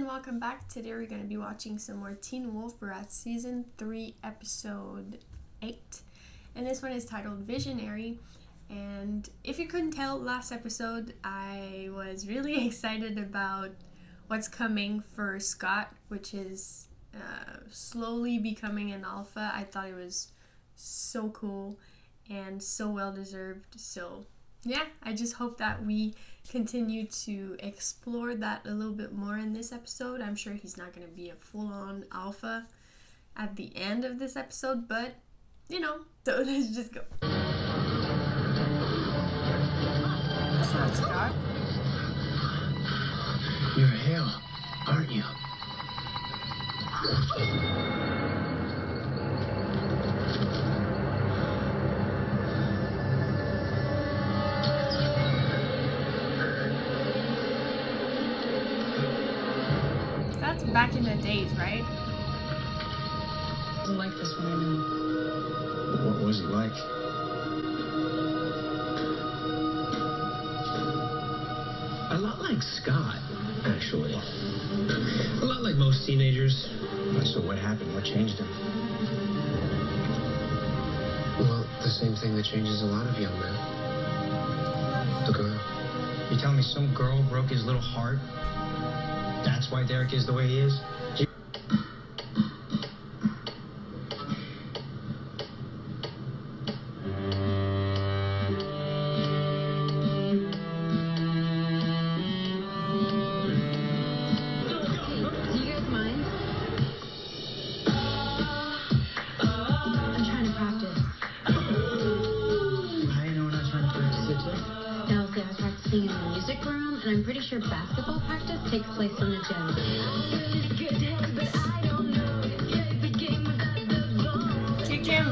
and welcome back. Today we're going to be watching some more Teen Wolf. We're at Season 3, Episode 8. And this one is titled Visionary. And if you couldn't tell, last episode I was really excited about what's coming for Scott, which is slowly becoming an alpha. I thought it was so cool and so well deserved. So yeah, I just hope that we continue to explore that a little bit more in this episode. I'm sure he's not going to be a full-on alpha at the end of this episode, but you know, so let's just go. That's not Scott. You're Hale, aren't you? That's back in the days, right? Wasn't like this when I knew him. What was he like? A lot like Scott, actually. A lot like most teenagers. So what happened? What changed him? Well, the same thing that changes a lot of young men. The girl. You telling me some girl broke his little heart? That's why Derek is the way he is? In the music room, and I'm pretty sure basketball practice takes place in the gym. Kick him.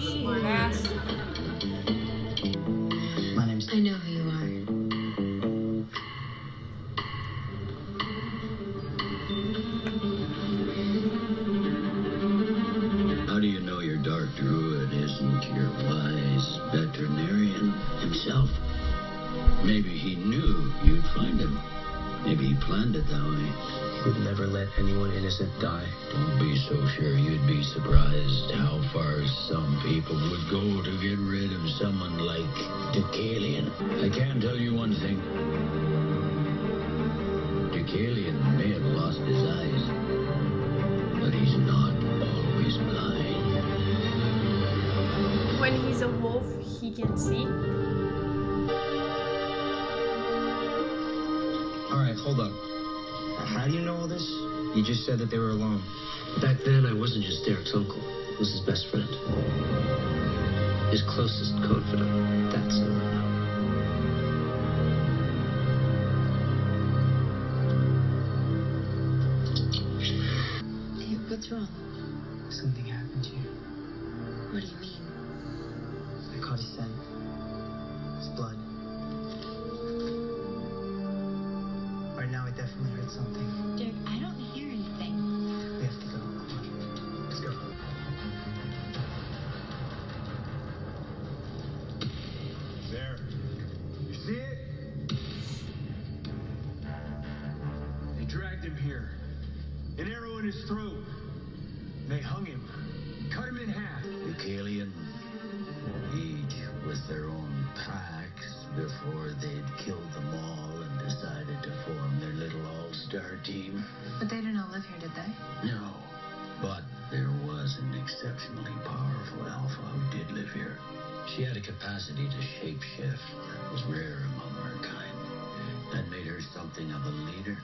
Smart ass. My name's... I know who you are. How do you know your dark druid isn't your wise veterinarian himself? Maybe he knew you'd find him. Maybe he planned it that way. He would never let anyone innocent die. Don't be so sure. You'd be surprised how far some people would go to get rid of someone like Deucalion. I can tell you one thing. Deucalion may have lost his eyes, but he's not always blind. When he's a wolf, he can see. Alright, hold up. How do you know all this? You just said that they were alone. Back then, I wasn't just Derek's uncle. I was his best friend. His closest confidant. That's all I know. Hey, what's wrong? Something happened to you. What do you mean? I caught his scent. His blood. Right now, I definitely heard something. Derek, I don't hear anything. We have to go. Let's go. There. You see it? They dragged him here. An arrow in his throat. They hung him. Cut him in half. Deucalion, each with their own packs before they'd killed them all and decided to form their little all-star team. But they didn't all live here, did they? No, but there was an exceptionally powerful alpha who did live here. She had a capacity to shapeshift that was rare among her kind. That made her something of a leader,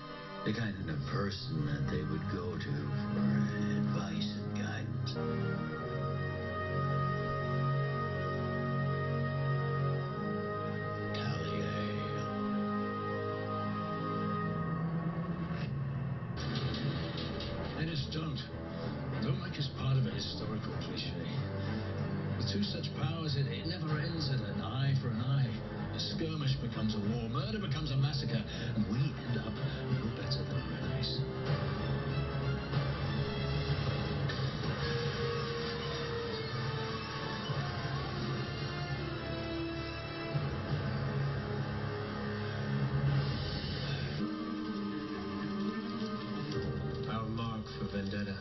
the kind of person that they would go to for advice and guidance. They just don't make us part of a historical cliche. With two such powers, it never ends in an eye for an eye. A skirmish becomes a war, murder becomes a massacre, and we end up no better than our enemies. vendetta.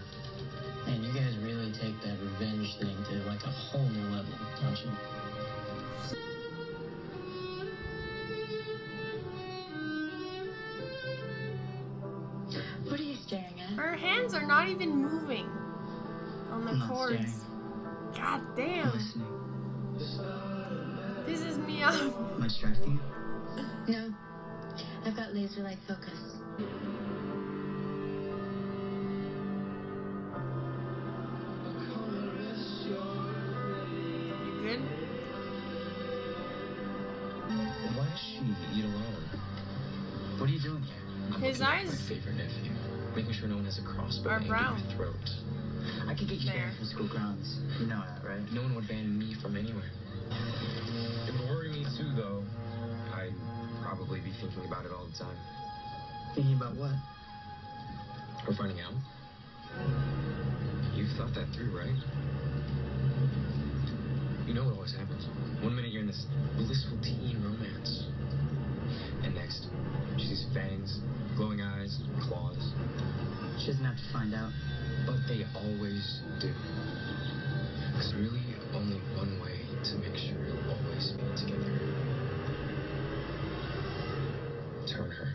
And you guys really take that revenge thing to like a whole new level, don't you? What are you staring at? Her hands are not even moving on the I'm not cords. staring. God I'm damn. listening. Pisses me off. Am I distracting you? No. I've got laser-like focus. You good? Why does she eat alone? What are you doing here? I'm His looking at eyes my favorite nephew, making sure no one has a crossbow are hanging brown. in my throat. I could get you There. banned from school grounds. You know that, right? No one would ban me from anywhere. It would worry me too, though. I'd probably be thinking about it all the time. Thinking about what? Or finding out. You've thought that through, right? You know what always happens. One minute you're in this blissful teen romance. And next, she sees fangs, glowing eyes, claws. She doesn't have to find out. But they always do. There's really only one way to make sure you'll always be together. Turn her.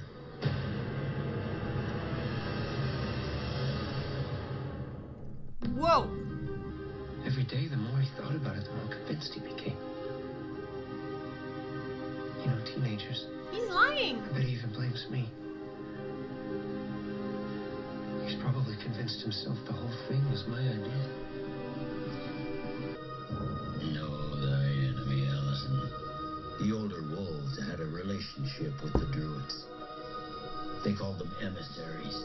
Whoa! Every day, the more he thought about it, the more convinced he became. You know, teenagers, He's lying! I bet he even blames me. He's probably convinced himself the whole thing was my idea. Know thy enemy, Allison. The older wolves had a relationship with the druids. They called them emissaries.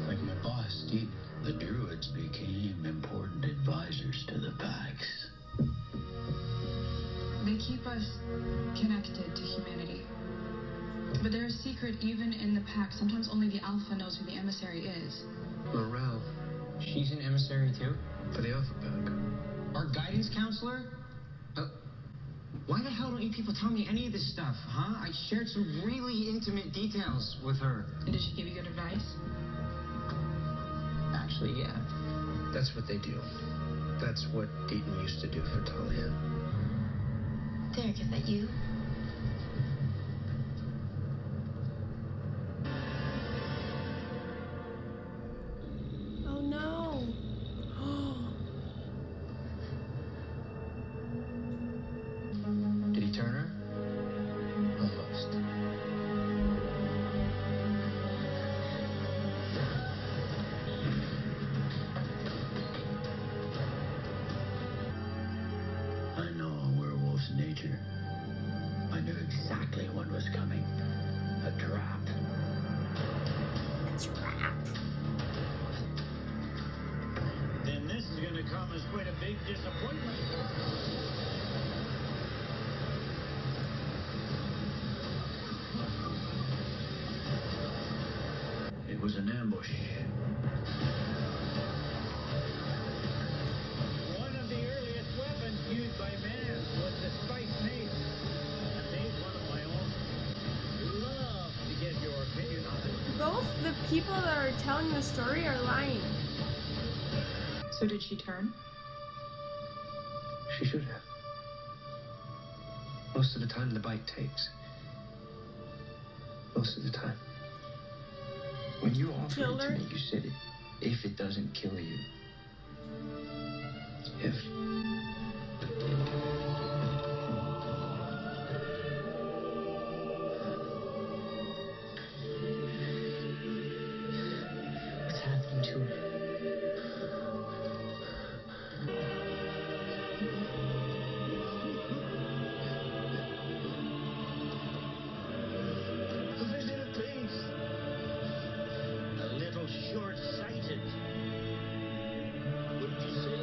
Like my boss, Steve. The druids became important advisors to the packs. They keep us connected to humanity. But they're a secret even in the pack. Sometimes only the alpha knows who the emissary is. Morale. She's an emissary too? For the Alpha Pack. Our guidance counselor? Why the hell don't you people tell me any of this stuff, huh? I shared some really intimate details with her. And did she give you good advice? Actually, yeah. That's what they do. That's what Deaton used to do for Talia. Derek, is that you? Oh no! Did he turn her? Almost. I know a werewolf's nature. I knew exactly what was coming. A trap. A trap. Then this is going to come as quite a big disappointment. It was an ambush. One of the earliest weapons used by man was the spiked mace. I made one of my own. Love to get your opinion on it. Both the people that are telling the story are lying. So did she turn? She should have. Most of the time, the bite takes. Most of the time. When you offered Killed it to her? me, you said it. If it doesn't kill you. If. What's happening to her? A vision of peace. A little short-sighted. Wouldn't you say?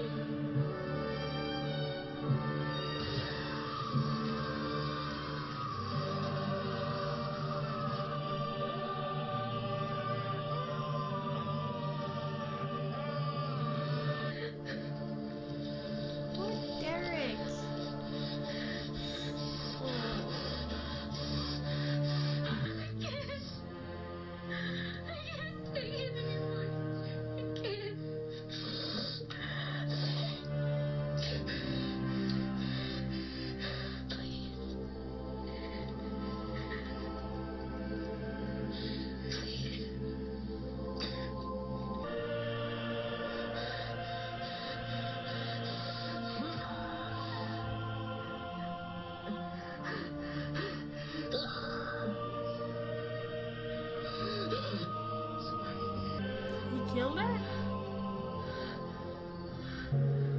killed her?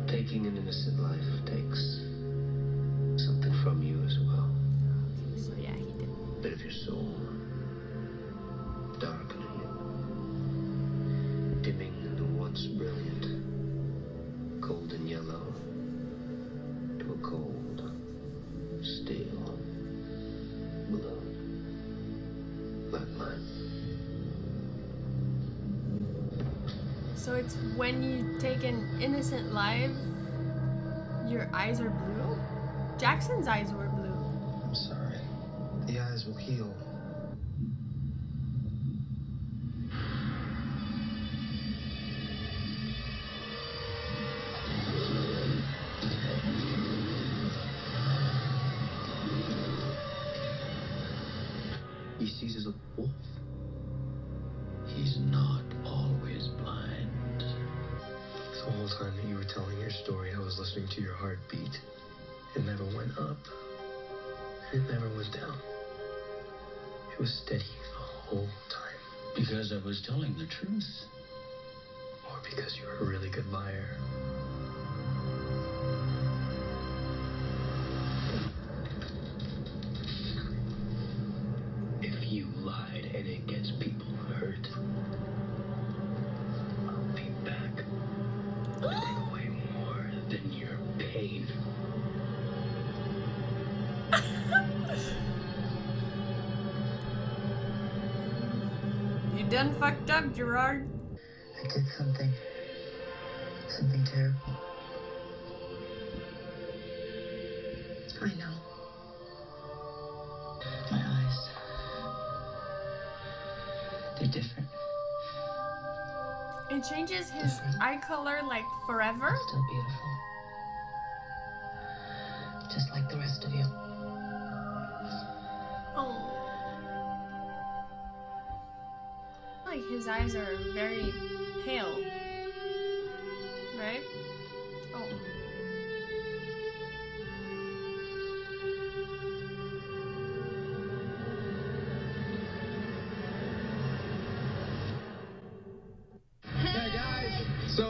Taking an innocent life takes something from you as well. Okay, so yeah, he did. A bit of your soul. Darkening it. Dimming the once brilliant golden yellow to a cold, stale blue. Like mine. So it's when you take an innocent life, your eyes are blue? Jackson's eyes were blue. I'm sorry. The eyes will heal. He sees as a wolf. He's not always blind. The whole time that you were telling your story, I was listening to your heartbeat. It never went up. It never went down. It was steady the whole time. Because I was telling the truth. Or because you were a really good liar. If you lied and it gets people hurt, I'll be back to take away more than your pain. You done fucked up, Gerard. I did something terrible. I know. My eyes, they're different. It changes his eye color like forever. Still beautiful. Just like the rest of you. Oh. Like his eyes are very pale. Right? Oh. Hey guys!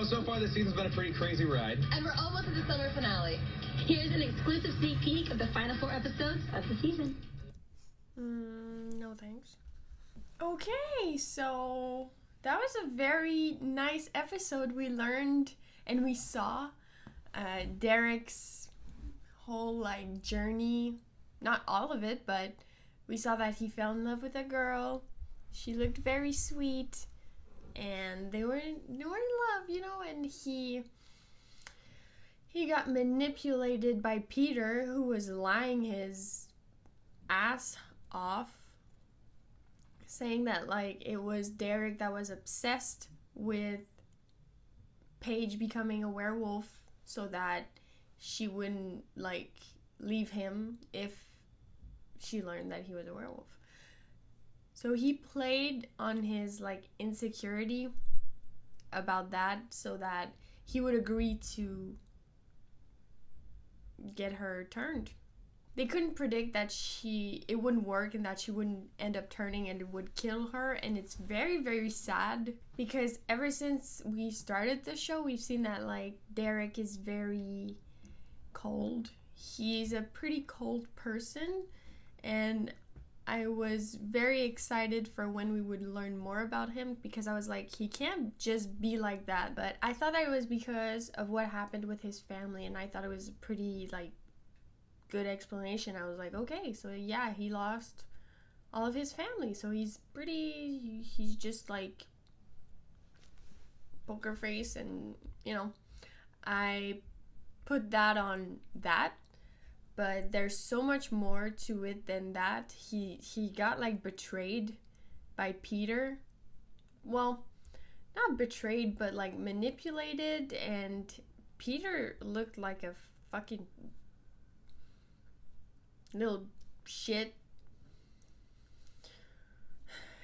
So far this season's been a pretty crazy ride. And we're almost at the summer finale. Here's an exclusive sneak peek of the final 4 episodes of the season. No thanks. Okay, so that was a very nice episode. We learned and we saw Derek's whole like journey. Not all of it, but we saw that he fell in love with a girl. She looked very sweet, and they were in love, you know. And he got manipulated by Peter, who was lying his ass off, saying that like it was Derek that was obsessed with Paige becoming a werewolf so that she wouldn't like leave him if she learned that he was a werewolf. So he played on his like insecurity about that so that he would agree to get her turned. They couldn't predict that it wouldn't work and that she wouldn't end up turning and it would kill her, and it's very, very sad because ever since we started the show, we've seen that like Derek is very cold. He's a pretty cold person, and I was very excited for when we would learn more about him because I was like, he can't just be like that. But I thought that it was because of what happened with his family, and I thought it was a pretty like good explanation. I was like, okay, so yeah, he lost all of his family, so he's just like poker face, and you know, I put that on that. But there's so much more to it than that. He got like betrayed by Peter. Well, not betrayed, but like manipulated, and Peter looked like a fucking little shit.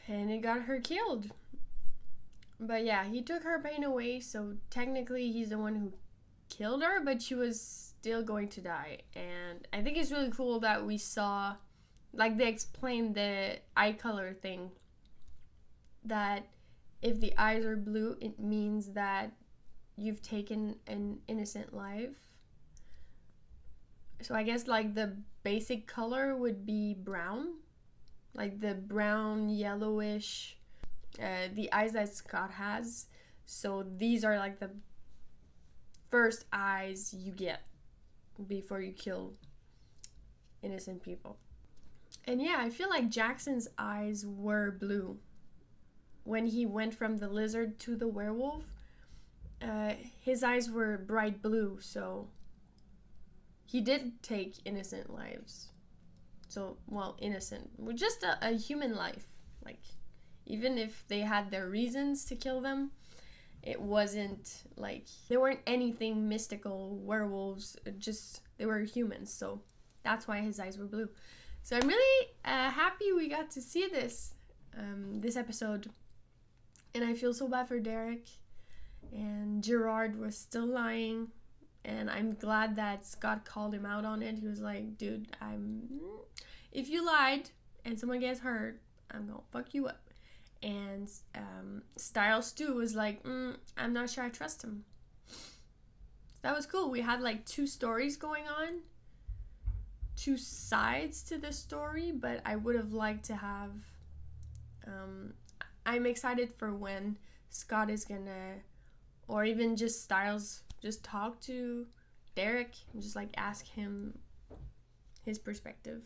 And it got her killed. But yeah, he took her pain away, so technically he's the one who killed her, but she was still going to die. And I think it's really cool that we saw, like they explained the eye color thing, that if the eyes are blue, it means that you've taken an innocent life. So I guess like the basic color would be brown, like the brown yellowish, the eyes that Scott has. So these are like the first eyes you get before you kill innocent people. And yeah, I feel like Jackson's eyes were blue when he went from the lizard to the werewolf. His eyes were bright blue, so he did take innocent lives. So, well, innocent. Just a human life. Like, even if they had their reasons to kill them, it wasn't like, they weren't anything mystical werewolves, just, they were humans. So, that's why his eyes were blue. So, I'm really happy we got to see this episode. And I feel so bad for Derek. And Gerard was still lying. And I'm glad that Scott called him out on it. He was like, dude, if you lied and someone gets hurt, I'm gonna fuck you up. And Styles too was like, I'm not sure I trust him. So that was cool. We had like 2 stories going on, 2 sides to the story, but I would have liked to have, I'm excited for when Scott is gonna, or even just Styles, just talk to Derek and just like ask him his perspective.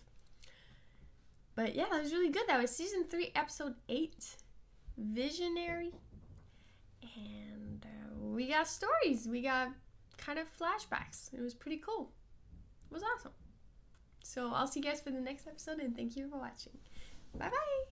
But yeah, that was really good. That was season 3, episode 8, Visionary. And we got stories. We got kind of flashbacks. It was pretty cool. It was awesome. So I'll see you guys for the next episode, and thank you for watching. Bye bye.